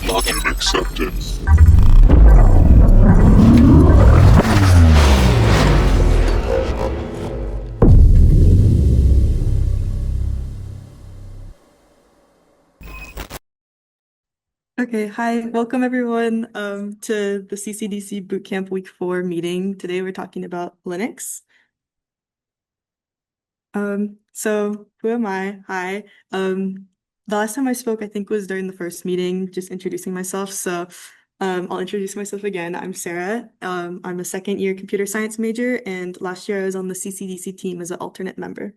Login accepted. Okay, hi, welcome everyone to the CCDC Bootcamp Week 4 meeting. Today we're talking about Linux. So who am I? Hi. The last time I spoke, I think was during the first meeting, just introducing myself. So I'll introduce myself again. I'm Sarah. I'm a second year computer science major, and last year I was on the CCDC team as an alternate member.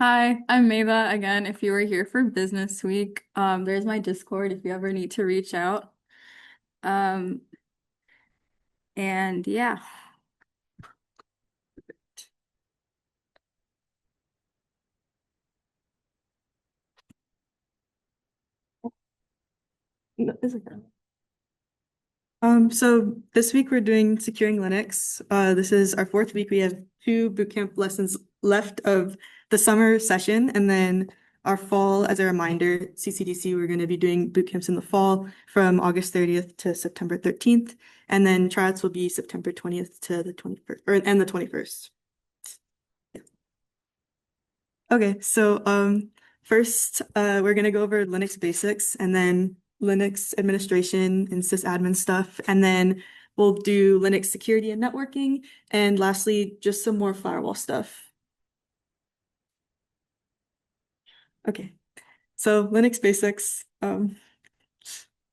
Hi, I'm Mava again. If you were here for Business Week, there's my Discord if you ever need to reach out. Um, and yeah. No, it's okay. So this week we're doing Securing Linux. This is our fourth week. We have two bootcamp lessons left of the summer session, and then our fall, as a reminder, CCDC, we're going to be doing bootcamps in the fall from August 30th to September 13th, and then tryouts will be September 20th to the 21st, and the 21st. Okay, so first we're gonna go over Linux basics and then Linux administration and sysadmin stuff, and then we'll do Linux security and networking, and lastly, just some more firewall stuff. Okay, so Linux basics.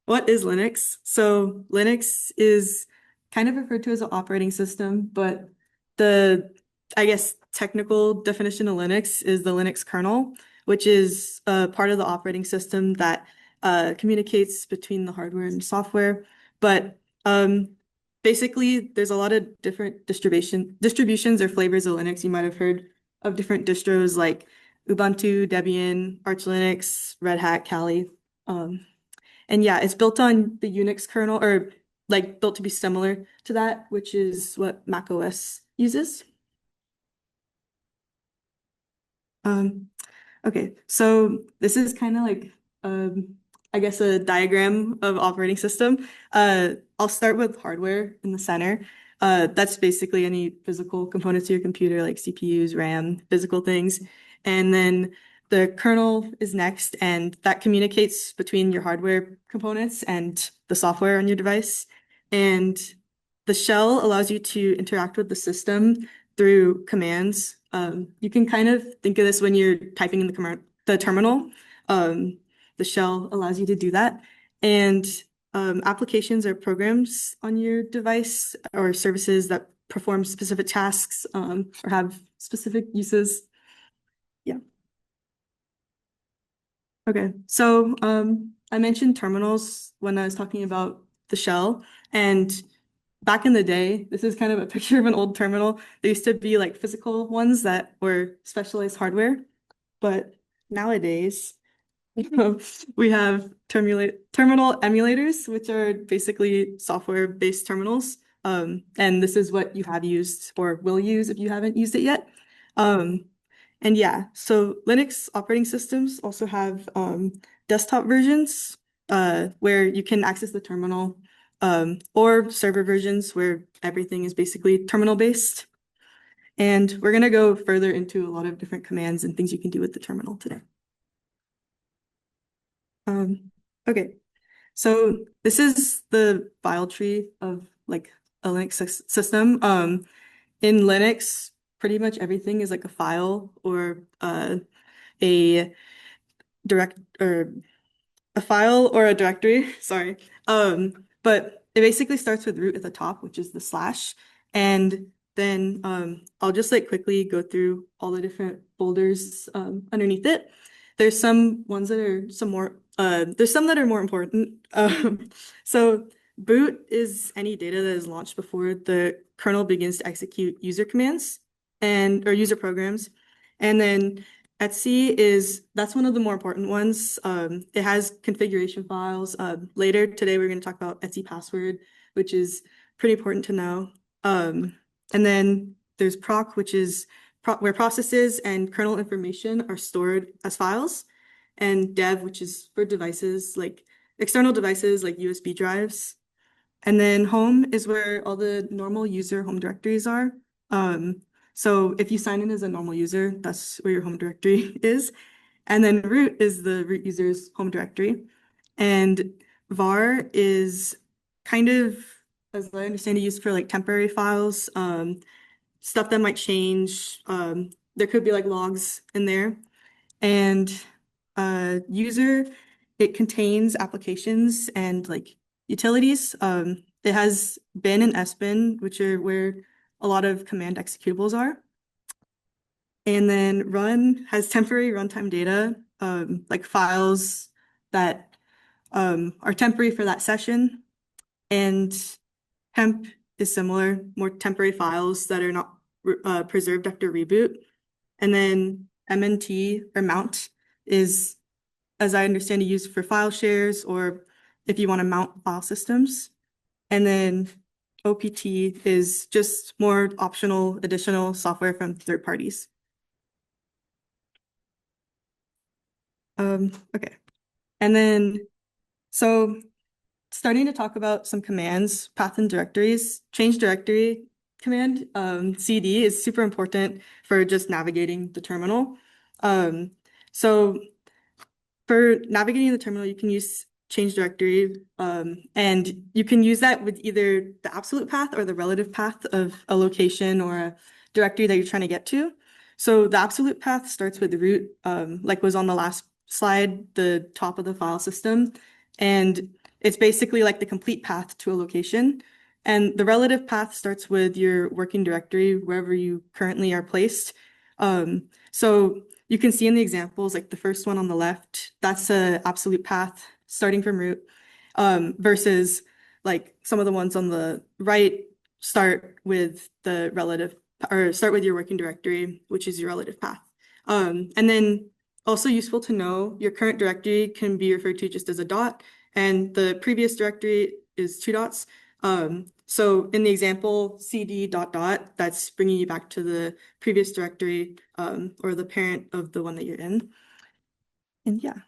What is Linux? So Linux is kind of referred to as an operating system, but the, I guess, technical definition of Linux is the Linux kernel, which is part of the operating system that communicates between the hardware and software. But basically, there's a lot of different distributions or flavors of Linux. You might have heard of different distros like Ubuntu, Debian, Arch Linux, Red Hat, Kali. Um, and yeah, it's built on the Unix kernel, or like built to be similar to that, which is what Mac OS uses. Um, okay, so this is kind of like, I guess, a diagram of operating system. I'll start with hardware in the center. That's basically any physical components of your computer, like CPUs, RAM, physical things. And then the kernel is next, and that communicates between your hardware components and the software on your device. And the shell allows you to interact with the system through commands. You can kind of think of this when you're typing in the terminal. Um, the shell allows you to do that. And applications or programs on your device or services that perform specific tasks or have specific uses. Yeah. Okay. So I mentioned terminals when I was talking about the shell. And back in the day, this is kind of a picture of an old terminal. There used to be like physical ones that were specialized hardware, but nowadays we have terminal emulators, which are basically software-based terminals. And this is what you have used or will use if you haven't used it yet. Um, and yeah, so Linux operating systems also have desktop versions where you can access the terminal, or server versions where everything is basically terminal-based. And we're going to go further into a lot of different commands and things you can do with the terminal today. Okay, so this is the file tree of like a Linux system. In Linux, pretty much everything is like a file or a direct or a file or a directory. Sorry. But it basically starts with root at the top, which is the slash, and then I'll just like quickly go through all the different folders underneath it. There's some ones that are there's some that are more important. So boot is any data that is launched before the kernel begins to execute user commands or user programs. And then Etsy that's one of the more important ones. It has configuration files. Later today, we're going to talk about Etsy password, which is pretty important to know. And then there's proc, which is where processes and kernel information are stored as files, and dev, which is for devices like external devices like USB drives. And then home is where all the normal user home directories are. Um, so if you sign in as a normal user, that's where your home directory is. And then root is the root user's home directory. And var is kind of, as I understand it, used for like temporary files, stuff that might change. There could be like logs in there. And user, it contains applications and like utilities. It has bin and sbin, which are where a lot of command executables are. And then run has temporary runtime data, like files that are temporary for that session. And temp is similar, more temporary files that are not preserved after reboot. And then MNT or mount is, as I understand it, used for file shares or if you want to mount file systems. And then OPT is just more optional additional software from third parties. Okay. And then, so starting to talk about some commands, path and directories, change directory command, CD is super important for just navigating the terminal. Um, so for navigating the terminal, you can use change directory, and you can use that with either the absolute path or the relative path of a location or a directory that you're trying to get to. So the absolute path starts with the root, like was on the last slide, the top of the file system. And it's basically like the complete path to a location. And the relative path starts with your working directory, wherever you currently are placed. So you can see in the examples, like the first one on the left, that's an absolute path starting from root, versus like some of the ones on the right start with the relative, or start with your working directory, which is your relative path. And then also useful to know, your current directory can be referred to just as a dot, and the previous directory is two dots. So in the example, cd dot dot, that's bringing you back to the previous directory, or the parent of the one that you're in. And yeah.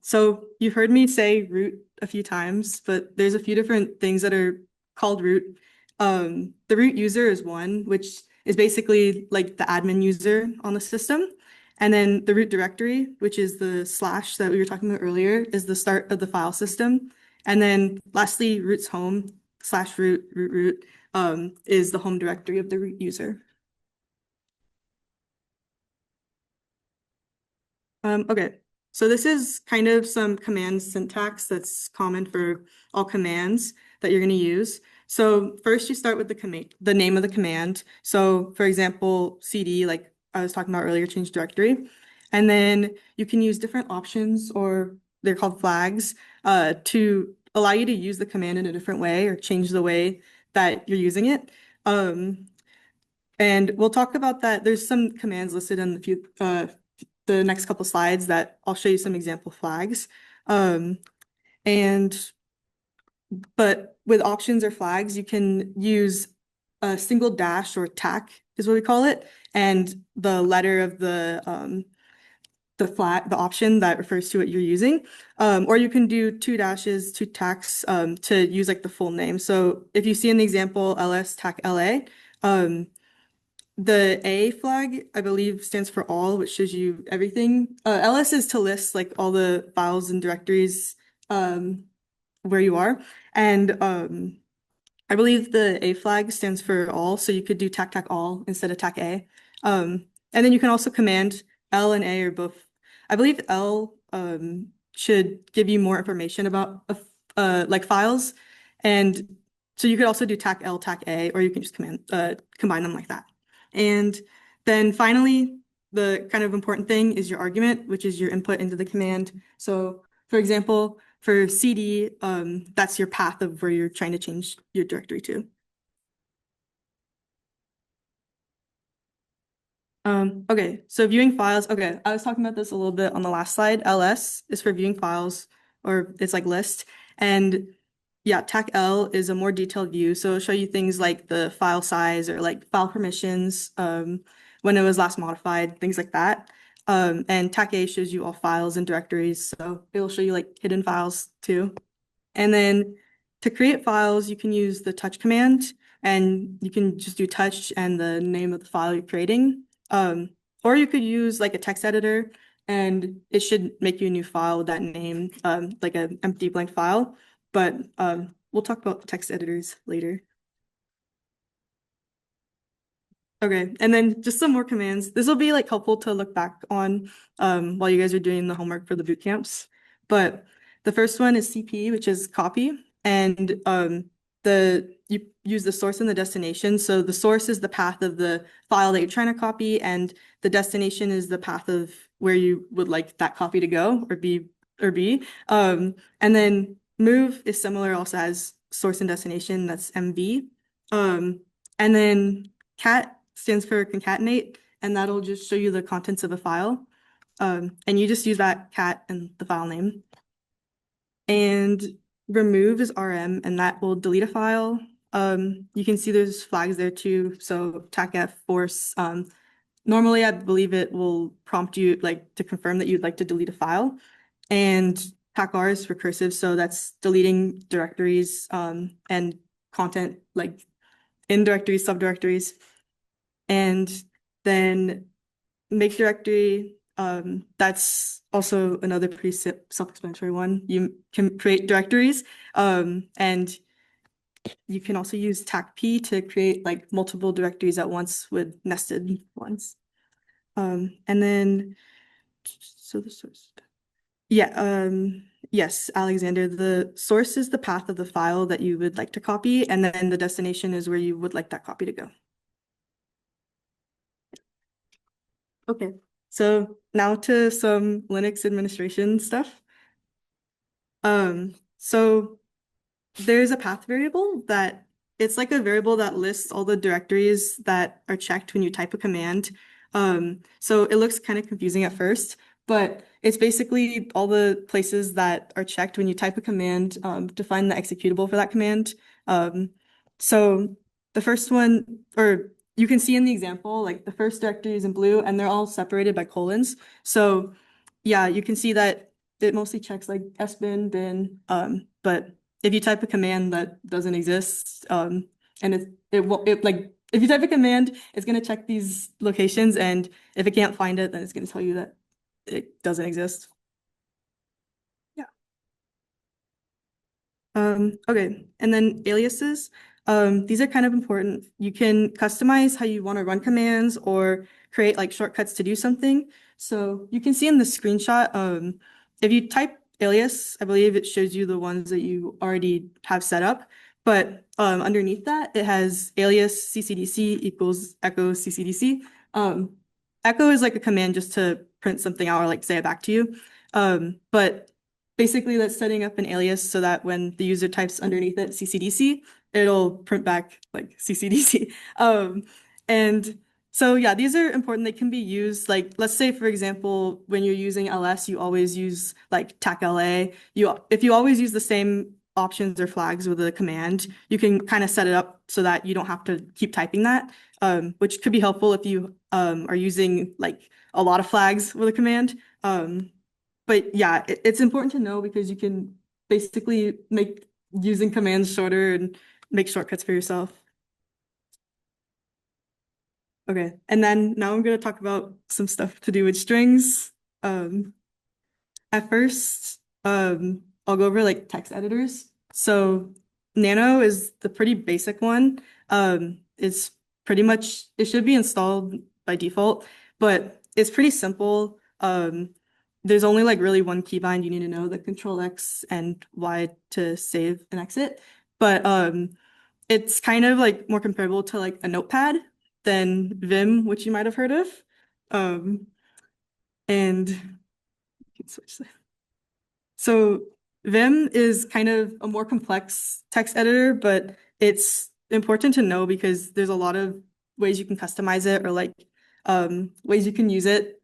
So you've heard me say root a few times, but there's a few different things that are called root. The root user is one, which is basically like the admin user on the system. And then the root directory, which is the slash that we were talking about earlier, is the start of the file system. And then lastly, root's home slash root is the home directory of the root user. Okay, so this is kind of some command syntax that's common for all commands that you're going to use. So first you start with the name of the command. So for example, cd, like I was talking about earlier, change directory. And then you can use different options, or they're called flags, to allow you to use the command in a different way or change the way that you're using it. And we'll talk about that. There's some commands listed in the next couple slides that I'll show you some example flags. And but with options or flags, you can use a single dash or tack is what we call it, and the letter of the flag, the option that refers to what you're using. Or you can do two dashes, two tacks, to use like the full name. So if you see in the example ls tack la, the A flag, I believe, stands for all, which shows you everything. LS is to list like all the files and directories, where you are. And I believe the A flag stands for all, so you could do tac tac all instead of tac A. And then you can also command L and A or both. I believe L should give you more information about like files. And so you could also do tac L, tac A, or you can just combine them like that. And then finally, the kind of important thing is your argument, which is your input into the command. So for example, for CD, that's your path of where you're trying to change your directory to. Okay, so viewing files. Okay, I was talking about this a little bit on the last slide. LS is for viewing files, or it's like list. And yeah, TAC L is a more detailed view. So it'll show you things like the file size or like file permissions, when it was last modified, things like that. And TAC A shows you all files and directories. So it'll show you like hidden files too. And then to create files, you can use the touch command and you can just do touch and the name of the file you're creating. Or you could use like a text editor and it should make you a new file with that name, like an empty blank file. But we'll talk about text editors later. Okay, and then just some more commands. This will be like helpful to look back on while you guys are doing the homework for the boot camps. But the first one is CP, which is copy, and the you use the source and the destination. So the source is the path of the file that you're trying to copy, and the destination is the path of where you would like that copy to go or be. And then move is similar, also has source and destination. That's MV. And then cat stands for concatenate, and that'll just show you the contents of a file. And you just use that cat and the file name. And remove is RM, and that will delete a file. You can see there's flags there too. So TACF force. Normally, I believe it will prompt you like to confirm that you'd like to delete a file. And TACR is recursive, so that's deleting directories and content like in directories, subdirectories. And then make directory, that's also another pretty self-explanatory one. You can create directories, and you can also use TACP to create like multiple directories at once with nested ones. And then, so the source. Yeah, yes, Alexander, the source is the path of the file that you would like to copy, and then the destination is where you would like that copy to go. Okay, so now to some Linux administration stuff. So there's a path variable that it's like a variable that lists all the directories that are checked when you type a command. So it looks kind of confusing at first, but it's basically all the places that are checked when you type a command to find the executable for that command. So the first one, or you can see in the example, like the first directory is in blue and they're all separated by colons. So yeah, you can see that it mostly checks like sbin, bin, but if you type a command that doesn't exist, and it won't it like if you type a command, it's gonna check these locations, and if it can't find it, then it's gonna tell you that it doesn't exist. Yeah. Okay, and then aliases. These are kind of important. You can customize how you want to run commands or create like shortcuts to do something. So you can see in the screenshot, if you type alias, I believe it shows you the ones that you already have set up. But underneath that, it has alias CCDC equals echo CCDC. Echo is like a command just to print something out or like say it back to you. But basically, that's setting up an alias so that when the user types underneath it CCDC, it'll print back like CCDC. And so yeah, these are important. They can be used like, let's say, for example, when you're using ls, you always use like TAC-LA. If you always use the same options or flags with a command, you can kind of set it up so that you don't have to keep typing that, which could be helpful if you are using like a lot of flags with a command. But yeah, it's important to know because you can basically make using commands shorter and make shortcuts for yourself. Okay, and then now I'm going to talk about some stuff to do with strings. At first, I'll go over like text editors. So Nano is the pretty basic one. It's pretty much, it should be installed by default, but it's pretty simple. There's only like really one keybind you need to know, the Control X and Y to save and exit. But it's kind of like more comparable to like a notepad than Vim, which you might have heard of. Um, and you can switch. So Vim is kind of a more complex text editor, but it's important to know because there's a lot of ways you can customize it or like ways you can use it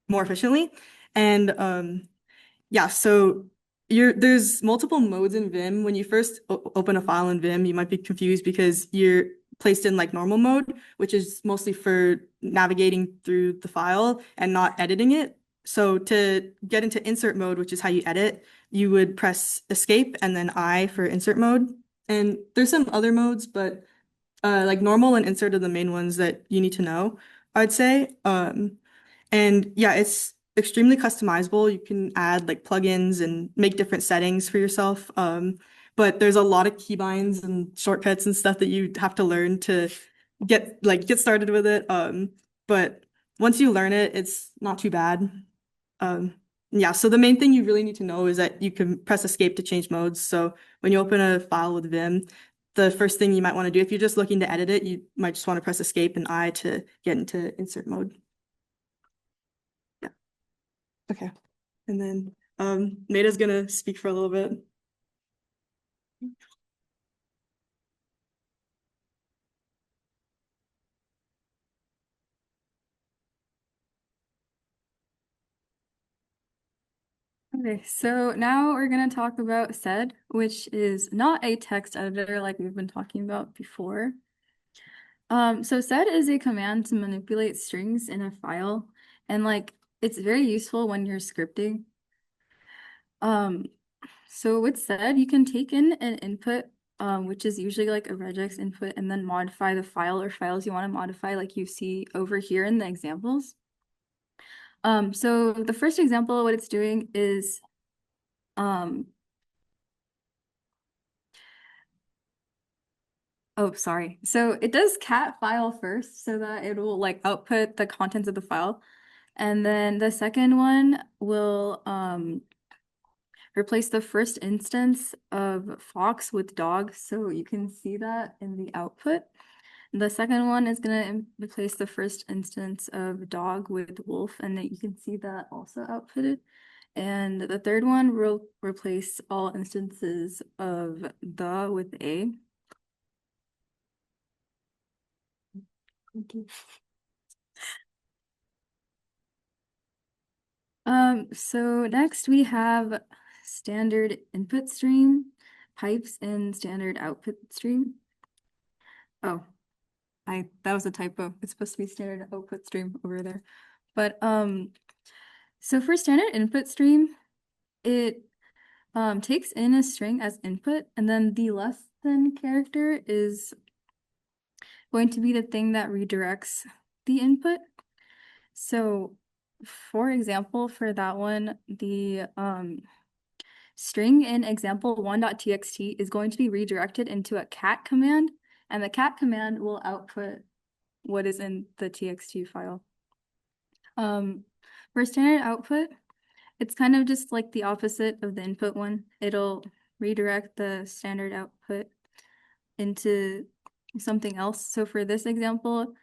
more efficiently. And yeah, so there's multiple modes in Vim. When you first open a file in Vim, you might be confused because you're placed in like normal mode, which is mostly for navigating through the file and not editing it. So to get into insert mode, which is how you edit, you would press escape and then I for insert mode. And there's some other modes, but like normal and insert are the main ones that you need to know, I'd say. And yeah, it's extremely customizable. You can add like plugins and make different settings for yourself. But there's a lot of keybinds and shortcuts and stuff that you have to learn to get started with it. But once you learn it, it's not too bad. Um, yeah, so the main thing you really need to know is that you can press escape to change modes. So when you open a file with Vim, the first thing you might want to do, if you're just looking to edit it, you might just want to press escape and I to get into insert mode. Yeah. Okay. And then Maida's gonna speak for a little bit. Okay, so now we're going to talk about sed, which is not a text editor like we've been talking about before. So sed is a command to manipulate strings in a file, and like it's very useful when you're scripting. Um, so with sed, you can take in an input, which is usually like a regex input, and then modify the file or files you want to modify, like you see over here in the examples. So the first example, what it's doing is oh, sorry. So it does cat file first so that it will like output the contents of the file. And then the second one will replace the first instance of fox with dog. So you can see that in the output. The second one is going to replace the first instance of dog with wolf, and then you can see that also outputted. And the third one will replace all instances of the with a. Okay. So next we have standard input stream, pipes, and standard output stream. Oh, that was a typo. It's supposed to be standard output stream over there. But so for standard input stream, it takes in a string as input, and then the less than character is going to be the thing that redirects the input. So for example, for that one, the string in example 1.txt is going to be redirected into a cat command, and the cat command will output what is in the txt file. For standard output, it's kind of just like the opposite of the input one. It'll redirect the standard output into something else. So for this example,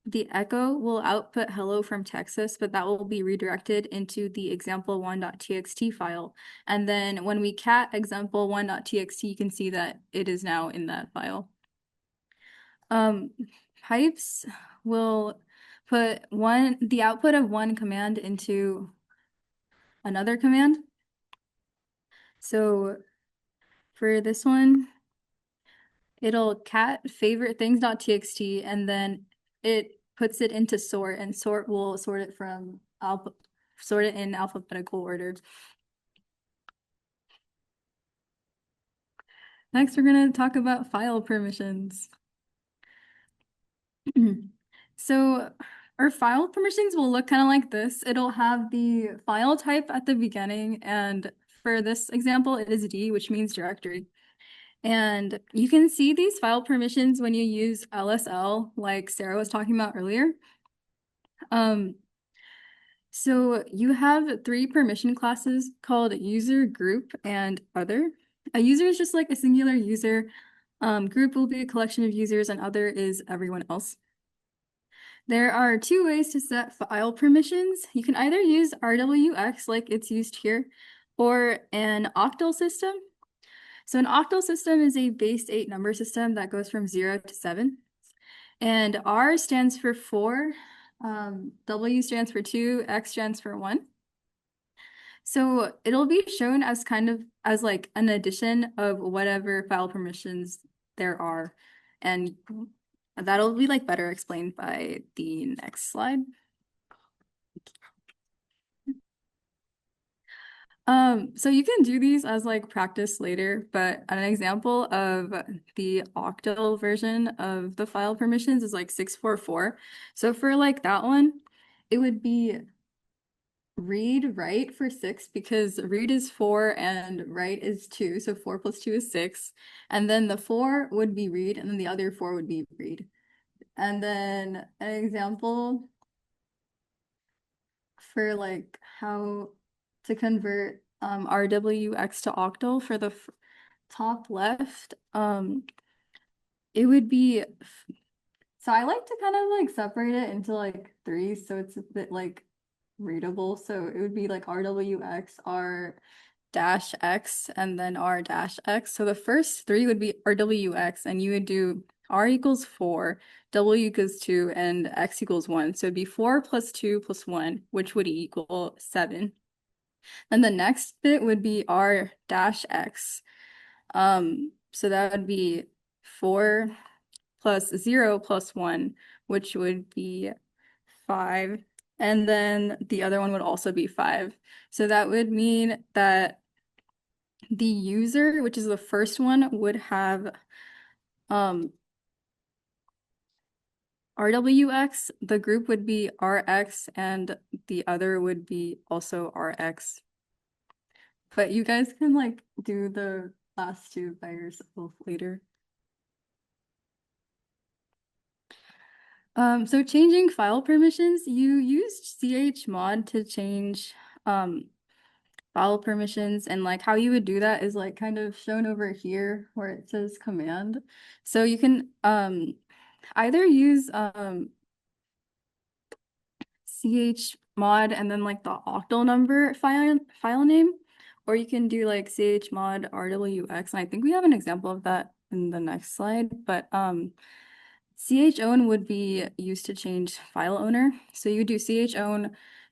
the echo will output hello from Texas, but that will be redirected into the example1.txt file. And then when we cat example1.txt, you can see that it is now in that file. Pipes will put the output of one command into another command. So for this one, it'll cat favorite things.txt, and then it puts it into sort, and sort will sort it from sort it in alphabetical order. Next, we're going to talk about file permissions. So our file permissions will look kind of like this. It'll have the file type at the beginning, and for this example, it is D, which means directory. And you can see these file permissions when you use LSL, like Sarah was talking about earlier. So you have three permission classes called user, group, and other. A user is just like a singular user. Group will be a collection of users, and other is everyone else. There are two ways to set file permissions. You can either use RWX like it's used here, or an octal system. So an octal system is a base 8 number system that goes from 0 to 7. And R stands for 4, W stands for 2, X stands for 1. So it'll be shown as kind of as like an addition of whatever file permissions there are. And that'll be like better explained by the next slide. So you can do these as like practice later, but an example of the octal version of the file permissions is like 644. So for like that one, it would be read write for 6 because read is 4 and write is 2. So 4 plus 2 is 6. And then the 4 would be read, and then the other 4 would be read. And then an example for like how to convert RWX to octal for the top left, it would be, so I like to kind of like separate it into like three so it's a bit like readable. So it would be like RWX, R dash X, and then R dash X. So the first three would be RWX, and you would do R equals 4, W equals 2, and X equals 1. So it'd be 4 plus 2 plus 1, which would equal 7. And the next bit would be R dash X. So that would be 4 plus 0 plus 1, which would be 5. And then the other one would also be 5. So that would mean that the user, which is the first one, would have RWX, the group would be RX, and the other would be also RX. But you guys can like do the last two by yourself later. So changing file permissions, you used chmod to change file permissions, and like how you would do that is like kind of shown over here where it says command. So you can either use chmod and then like the octal number file name, or you can do like chmod rwx, and I think we have an example of that in the next slide, but chown would be used to change file owner. So you do chown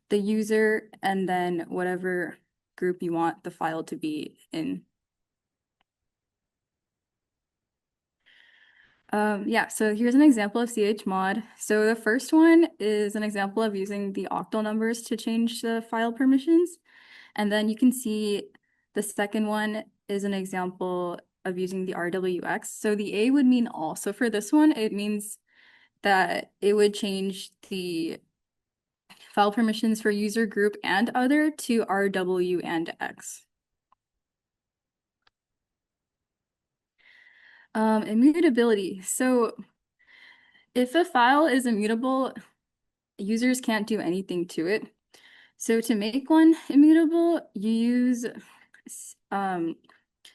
the user and then whatever group you want the file to be in. Yeah, so here's an example of chmod. So the first one is an example of using the octal numbers to change the file permissions. And then you can see the second one is an example of using the RWX. So the A would mean all. So for this one, it means that it would change the file permissions for user group and other to RW and X. Immutability. So if a file is immutable, users can't do anything to it. So to make one immutable, you use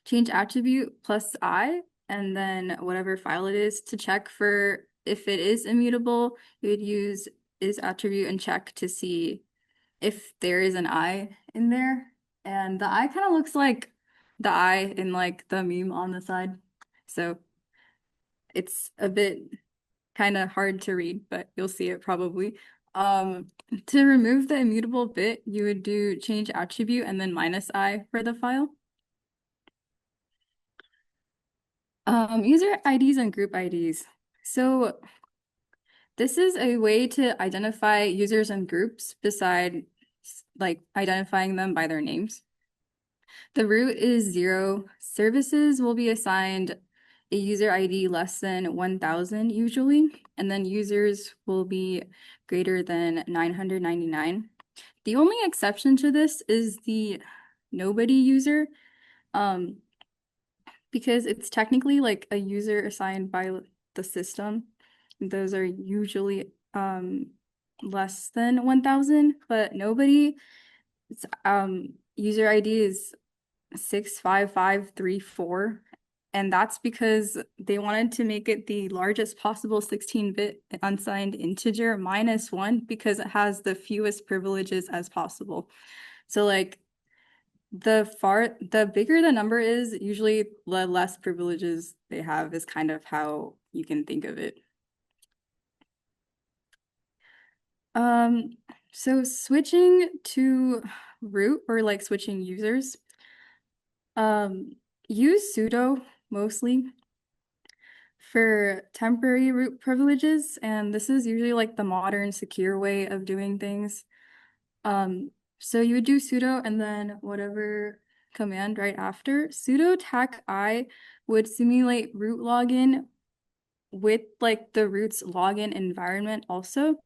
change attribute plus I, and then whatever file it is to check for if it is immutable, you would use is attribute and check to see if there is an I in there. And the I kind of looks like the I in like the meme on the side. So it's a bit kind of hard to read, but you'll see it probably. To remove the immutable bit, you would do change attribute and then minus I for the file. User IDs and group IDs. So this is a way to identify users and groups beside like identifying them by their names. The root is 0. Services will be assigned a user ID less than 1,000 usually, and then users will be greater than 999. The only exception to this is the nobody user, because it's technically like a user assigned by the system. Those are usually less than 1,000, but nobody, user ID is 65534, and that's because they wanted to make it the largest possible 16-bit unsigned integer minus 1 because it has the fewest privileges as possible. So like the bigger the number is, usually the less privileges they have is kind of how you can think of it. So switching to root or like switching users, um, use sudo mostly for temporary root privileges, and this is usually like the modern secure way of doing things. Um, so you would do sudo and then whatever command right after. Sudo tac I would simulate root login with like the root's login environment also,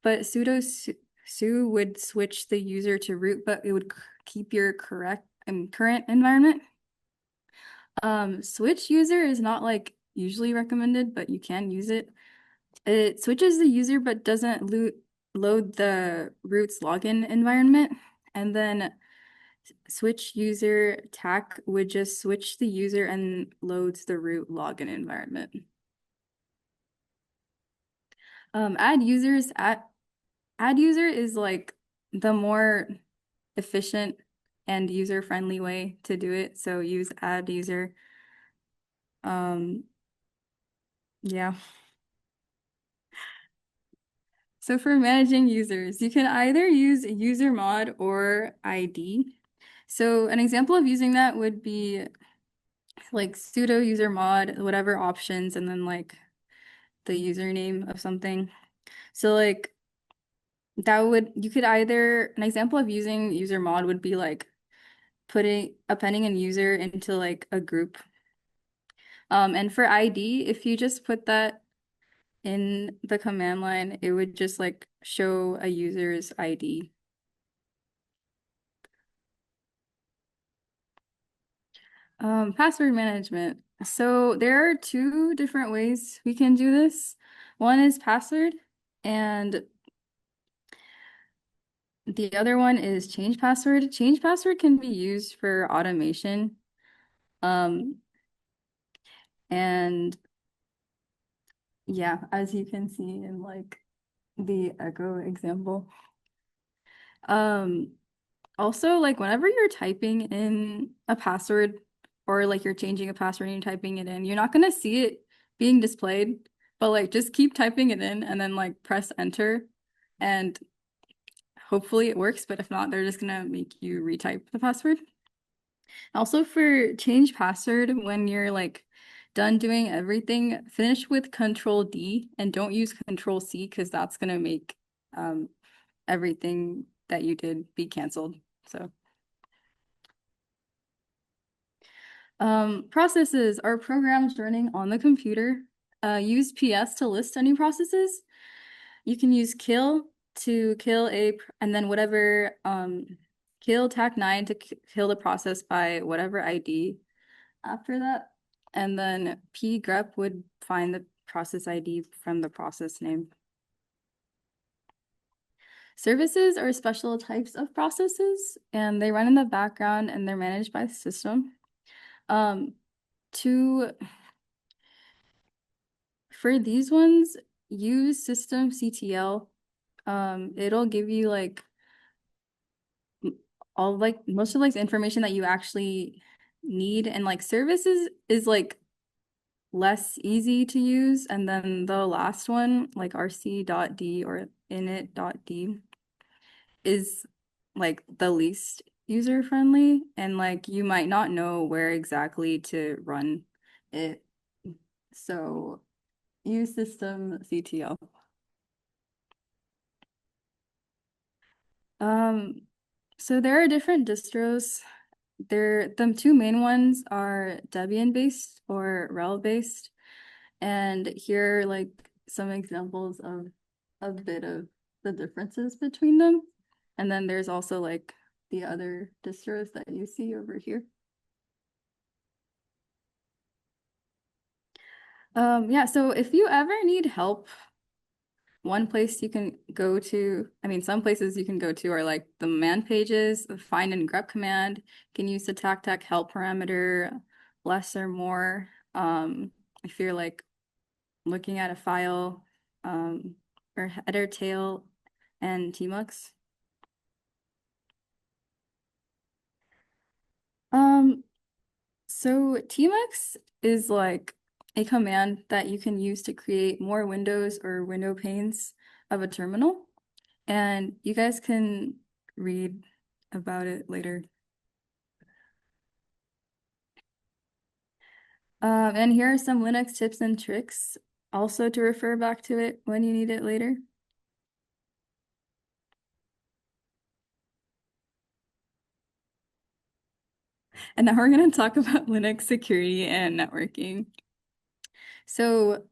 but su would switch the user to root, but it would keep your correct and current environment. Switch user is not like usually recommended, but you can use it. It switches the user but doesn't load the root's login environment. And then switch user tac would just switch the user and loads the root login environment. Add users add user is like the more efficient and user-friendly way to do it. So use add user. Um, yeah. So for managing users, you can either use user mod or ID. So an example of using that would be like sudo user mod, whatever options, and then like the username of something. So like that would, you could either, an example of using user mod would be like appending a user into like a group. And for ID, if you just put that in the command line, it would just like show a user's ID. Password management. So there are two different ways we can do this. One is password, and the other one is change password. Change password can be used for automation. Um, and yeah, as you can see in like the echo example. Um, Also, like whenever you're typing in a password or like you're changing a password and you're typing it in, you're not gonna see it being displayed, but like just keep typing it in and then like press enter and hopefully it works, but if not, they're just gonna make you retype the password. Also for change password, when you're like done doing everything, finish with Control D and don't use Control C because that's gonna make um everything that you did be canceled. So processes are programs running on the computer. Use PS to list any processes. You can use kill to kill and then whatever, kill tac9 to kill the process by whatever ID after that. And then pgrep would find the process ID from the process name. Services are special types of processes and they run in the background and they're managed by the system. Um, to For these ones, use systemctl. It'll give you like all like most of like the information that you actually need, and like services is like less easy to use. And then the last one, like rc.d or init.d, is like the least user friendly, and like you might not know where exactly to run it. So use systemctl. Um, so there are different distros. The two main ones are Debian based or RHEL based. And here are like some examples of a bit of the differences between them. And then there's also like the other distros that you see over here. Yeah, so if you ever need help, one place you can go to, I mean, some places you can go to are like the man pages, the find and grep command. You can use the tac help parameter, less or more. If you're like looking at a file, or header tail and tmux. Um, so tmux is like a command that you can use to create more windows or window panes of a terminal. And you guys can read about it later. And here are some Linux tips and tricks, also to refer back to it when you need it later. And now we're going to talk about Linux security and networking. So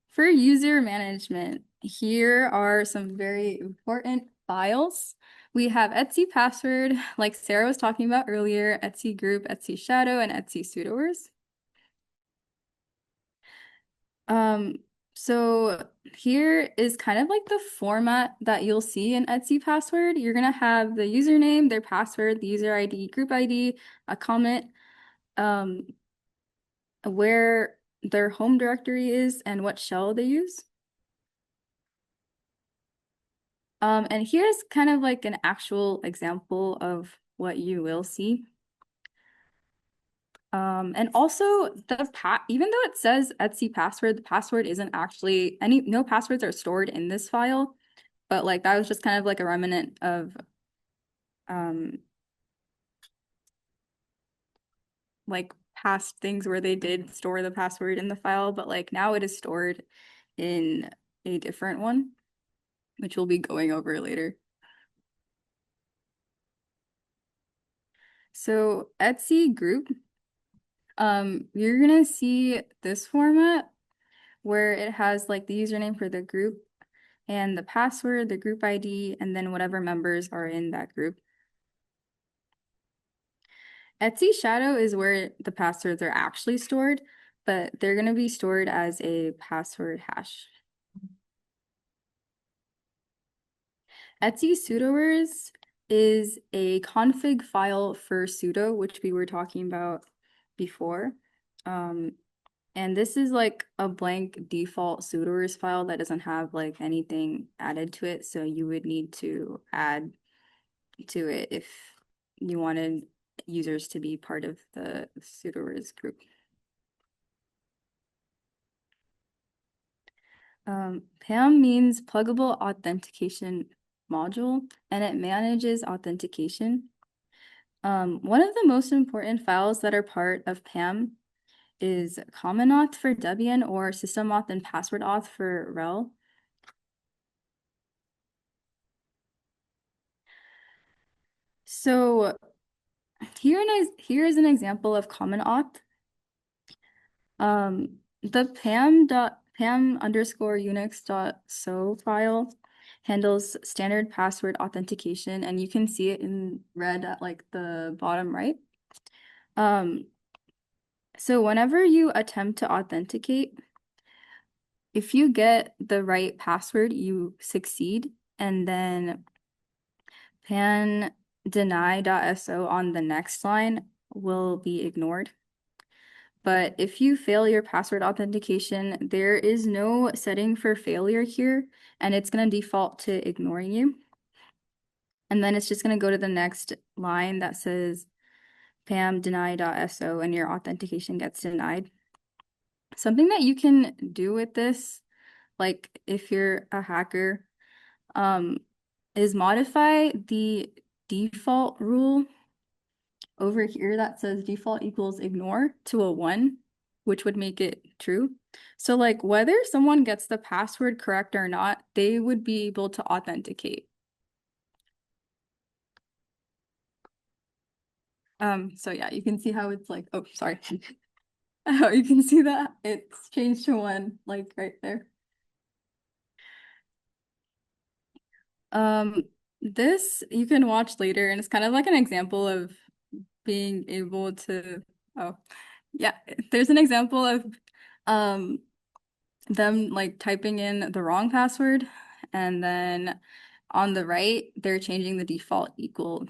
for user management, here are some very important files. We have Etsy password, like Sarah was talking about earlier, Etsy group, Etsy shadow, and Etsy sudoers. Um, so here is kind of like the format that you'll see in Etsy password. You're gonna have the username, their password, the user ID, group ID, a comment, um, where their home directory is and what shell they use. And here's kind of like an actual example of what you will see. And also even though it says Etsy password, the password isn't actually no passwords are stored in this file, but like that was just kind of like a remnant of um like past things where they did store the password in the file, but like now it is stored in a different one, which we'll be going over later. So Etsy group, you're gonna see this format where it has like the username for the group and the password, the group ID, and then whatever members are in that group. Etsy Shadow is where the passwords are actually stored, but they're going to be stored as a password hash. Etsy sudoers is a config file for sudo, which we were talking about before. And this is like a blank default sudoers file that doesn't have like anything added to it. So you would need to add to it if you wanted users to be part of the sudoers group. PAM means pluggable authentication module, and it manages authentication. One of the most important files that are part of PAM is common auth for Debian or system auth and password auth for RHEL. So here is an example of common auth. The pam_unix.so file handles standard password authentication, and you can see it in red at like the bottom right. So whenever you attempt to authenticate, if you get the right password, you succeed, and then pan deny.so on the next line will be ignored. But if you fail your password authentication, there is no setting for failure here, and it's going to default to ignoring you. And then it's just going to go to the next line that says pam deny.so, and your authentication gets denied. Something that you can do with this, like if you're a hacker, is modify the default rule over here that says default equals ignore to a 1, which would make it true. So like whether someone gets the password correct or not, they would be able to authenticate. So yeah, you can see how it's like, oh, sorry. Oh, you can see that it's changed to 1, like right there. Um, this you can watch later, and it's kind of like an example of being able to, oh, yeah, there's an example of them like typing in the wrong password, and then on the right they're changing the default equal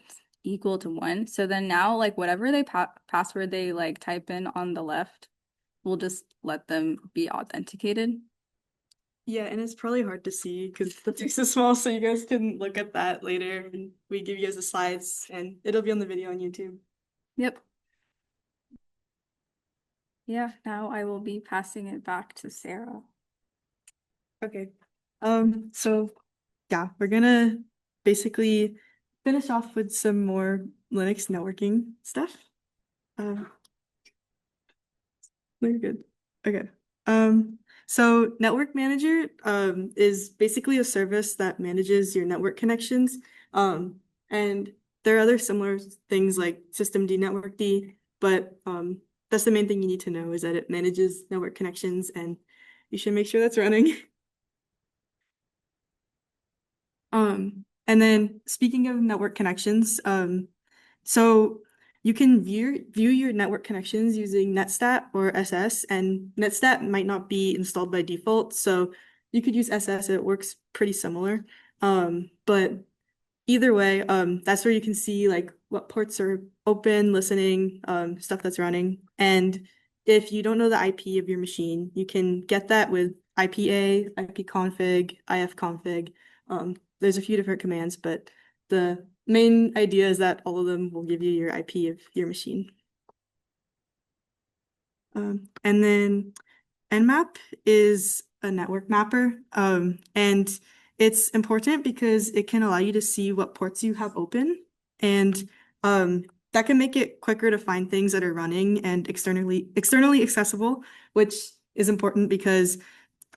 to 1. So then now like whatever they password they like type in on the left, we'll just let them be authenticated. Yeah, and it's probably hard to see because the text is small, so you guys can look at that later and we give you guys the slides and it'll be on the video on YouTube. Yep. Yeah, now I will be passing it back to Sarah. Okay. So yeah, we're gonna basically finish off with some more Linux networking stuff. Uh, Very good. Okay. So Network Manager is basically a service that manages your network connections. Um, and there are other similar things like Systemd, Networkd, but that's the main thing you need to know is that it manages network connections and you should make sure that's running. And then speaking of network connections, so you can view your network connections using netstat or SS, and netstat might not be installed by default, so you could use SS. It works pretty similar. But either way, that's where you can see like what ports are open, listening, stuff that's running. And if you don't know the IP of your machine, you can get that with IPA, ipconfig, ifconfig. There's a few different commands, but the main idea is that all of them will give you your IP of your machine. And then Nmap is a network mapper, and it's important because it can allow you to see what ports you have open, and that can make it quicker to find things that are running and externally accessible, which is important because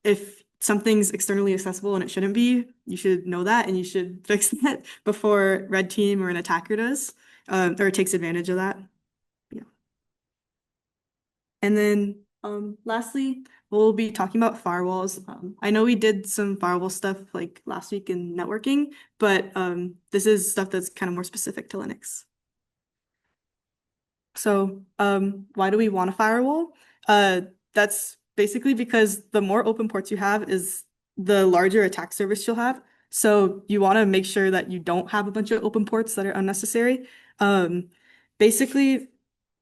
if something's externally accessible and it shouldn't be, you should know that and you should fix that before red team or an attacker does, or takes advantage of that. Yeah. And then lastly, we'll be talking about firewalls. I know we did some firewall stuff like last week in networking, but this is stuff that's kind of more specific to Linux. So why do we want a firewall? That's basically because the more open ports you have is the larger attack surface you'll have. So you want to make sure that you don't have a bunch of open ports that are unnecessary. Um, Basically,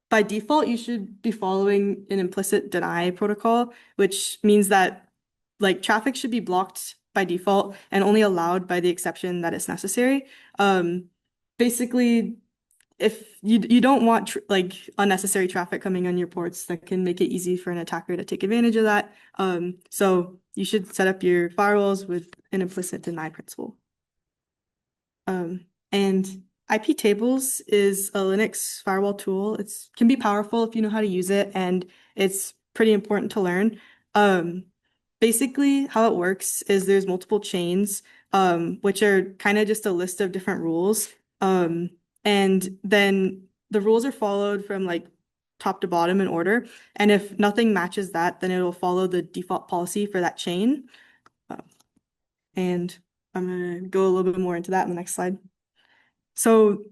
by default, you should be following an implicit deny protocol, which means that like traffic should be blocked by default and only allowed by the exception that it's necessary. Basically, if you don't want like unnecessary traffic coming on your ports, that can make it easy for an attacker to take advantage of that. So you should set up your firewalls with an implicit deny principle. And IP tables is a Linux firewall tool. It can be powerful if you know how to use it, and it's pretty important to learn. Um, Basically, how it works is there's multiple chains, which are kind of just a list of different rules. And then the rules are followed from like top to bottom in order. And if nothing matches that, then it'll follow the default policy for that chain. Uh, and I'm gonna go a little bit more into that in the next slide. So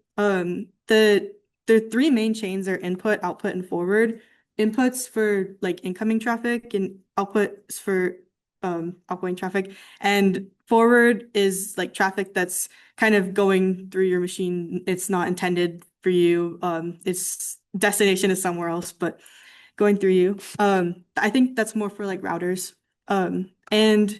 the three main chains are input, output, and forward. Inputs for like incoming traffic and outputs for outgoing traffic. And forward is like traffic that's kind of going through your machine. It's not intended for you. Its destination is somewhere else, but going through you. I think that's more for like routers. And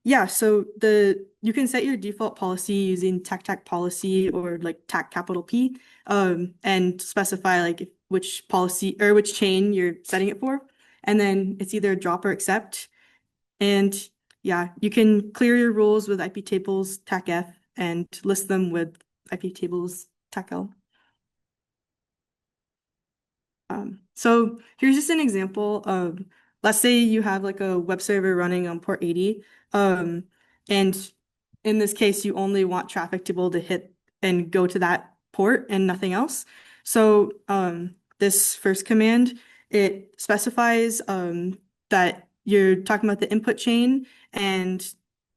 yeah, so you can set your default policy using tac policy or like tac capital P, and specify like which policy or which chain you're setting it for. And then it's either drop or accept. And yeah, you can clear your rules with IP tables tac F and list them with IP tables tac L. So here's just an example of, let's say you have like a web server running on port 80. And in this case, you only want traffic to be able to hit and go to that port and nothing else. So this first command, it specifies that you're talking about the input chain and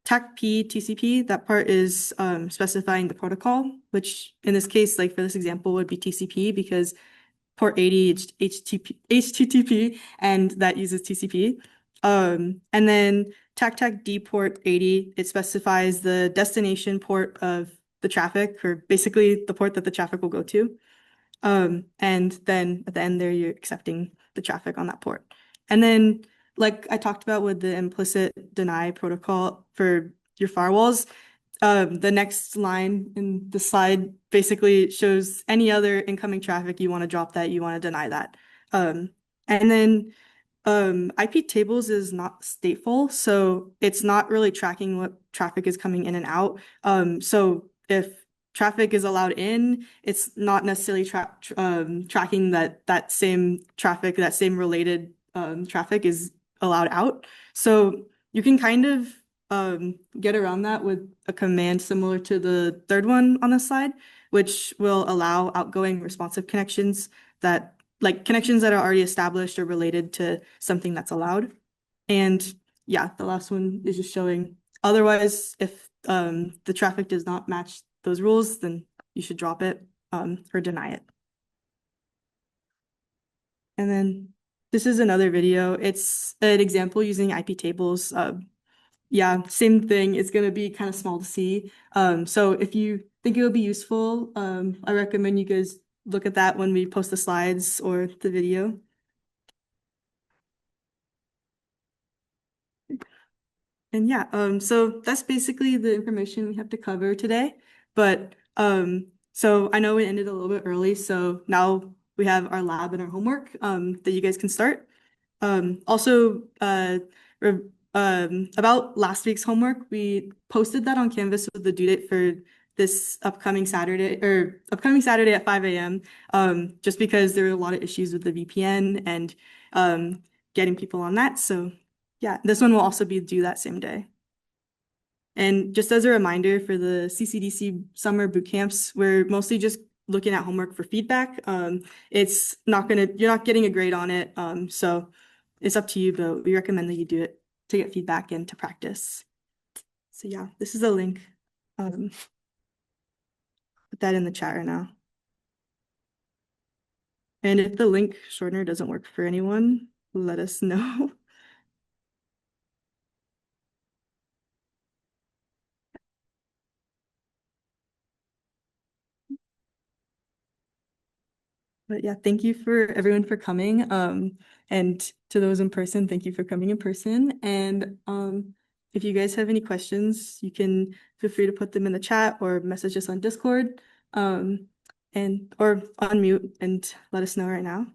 TACP TCP. That part is specifying the protocol, which in this case, like for this example, would be TCP because port 80 HTTP, and that uses TCP. And then TAC-TAC-D port 80, it specifies the destination port of the traffic, or basically the port that the traffic will go to. And then at the end there, you're accepting the traffic on that port. And then, like I talked about with the implicit deny protocol for your firewalls, the next line in the slide basically shows any other incoming traffic you want to drop that, you want to deny that. And then IP tables is not stateful, so it's not really tracking what traffic is coming in and out. So if traffic is allowed in, it's not necessarily tracking that same traffic, that same related traffic is allowed out. So you can kind of get around that with a command similar to the third one on the slide, which will allow outgoing responsive connections that like connections that are already established or related to something that's allowed. And yeah, the last one is just showing otherwise, if the traffic does not match those rules, then you should drop it or deny it. And then this is another video. It's an example using IP tables. Yeah, same thing. It's going to be kind of small to see. So if you think it would be useful, I recommend you guys look at that when we post the slides or the video. And yeah, so that's basically the information we have to cover today. But so I know we ended a little bit early, so now we have our lab and our homework that you guys can start. Also, about last week's homework, we posted that on Canvas with the due date for this upcoming Saturday at 5 a.m. Just because there were a lot of issues with the VPN and getting people on that. So yeah, this one will also be due that same day. And just as a reminder for the CCDC summer boot camps, we're mostly just looking at homework for feedback. You're not getting a grade on it. So it's up to you, but we recommend that you do it to get feedback and to practice. So yeah, this is a link. Put that in the chat right now. And if the link shortener doesn't work for anyone, let us know. But yeah, thank you for everyone for coming. And to those in person, thank you for coming in person. And if you guys have any questions, you can feel free to put them in the chat or message us on Discord, or unmute and let us know right now.